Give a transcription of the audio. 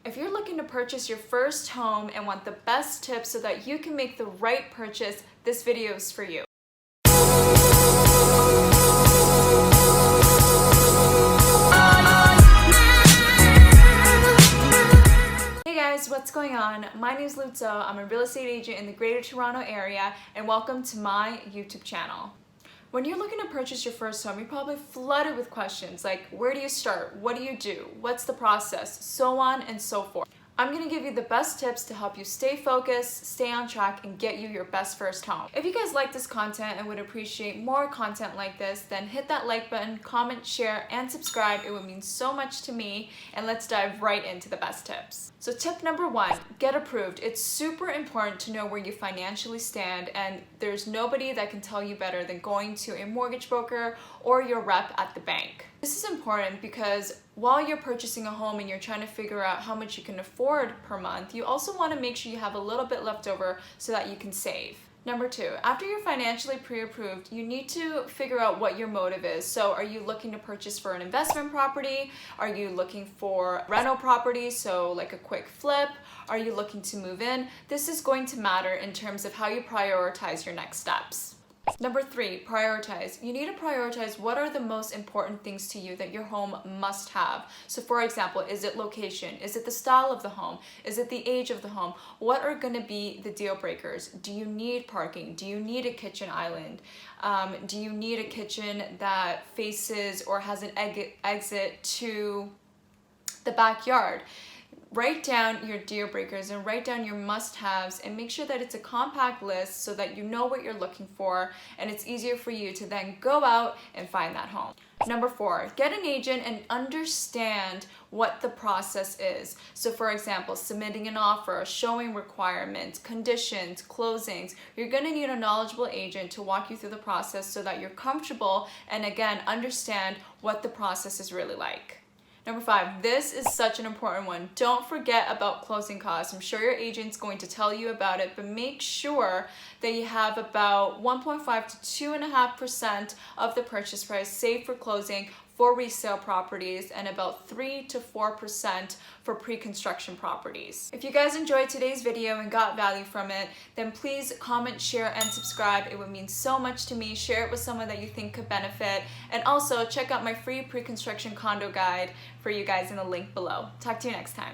If you're looking to purchase your first home and want the best tips so that you can make the right purchase, this video is for you. Hey guys, what's going on? My name is Lutzo. I'm a real estate agent in the Greater Toronto area, and welcome to my YouTube channel. When you're looking to purchase your first home, you're probably flooded with questions like, where do you start? What do you do? What's the process? So on and so forth. I'm going to give you the best tips to help you stay focused, stay on track, and get you your best first home. If you guys like this content and would appreciate more content like this, then hit that like button, comment, share, and subscribe. It would mean so much to me, and let's dive right into the best tips. So tip number one, get approved. It's super important to know where you financially stand, and there's nobody that can tell you better than going to a mortgage broker or your rep at the bank. This is important because while you're purchasing a home and you're trying to figure out how much you can afford per month, you also want to make sure you have a little bit left over so that you can save. Number two, after you're financially pre-approved, you need to figure out what your motive is. So are you looking to purchase for an investment property? Are you looking for rental property, so like a quick flip? Are you looking to move in? This is going to matter in terms of how you prioritize your next steps. Number three, prioritize. You need to prioritize what are the most important things to you that your home must have. So for example, is it location? Is it the style of the home? Is it the age of the home? What are going to be the deal breakers? Do you need parking? Do you need a kitchen island? Do you need a kitchen that faces or has an exit to the backyard? Write down your deal breakers and write down your must-haves and make sure that it's a compact list so that you know what you're looking for and it's easier for you to then go out and find that home. Number four, get an agent and understand what the process is. So for example, submitting an offer, showing requirements, conditions, closings. You're going to need a knowledgeable agent to walk you through the process so that you're comfortable and again, understand what the process is really like. Number five, this is such an important one. Don't forget about closing costs. I'm sure your agent's going to tell you about it, but make sure that you have about 1.5 to 2.5% of the purchase price saved for closing for resale properties and about 3 to 4% for pre-construction properties. If you guys enjoyed today's video and got value from it, then please comment, share, and subscribe. It would mean so much to me. Share it with someone that you think could benefit. And also check out my free pre-construction condo guide for you guys in the link below. Talk to you next time.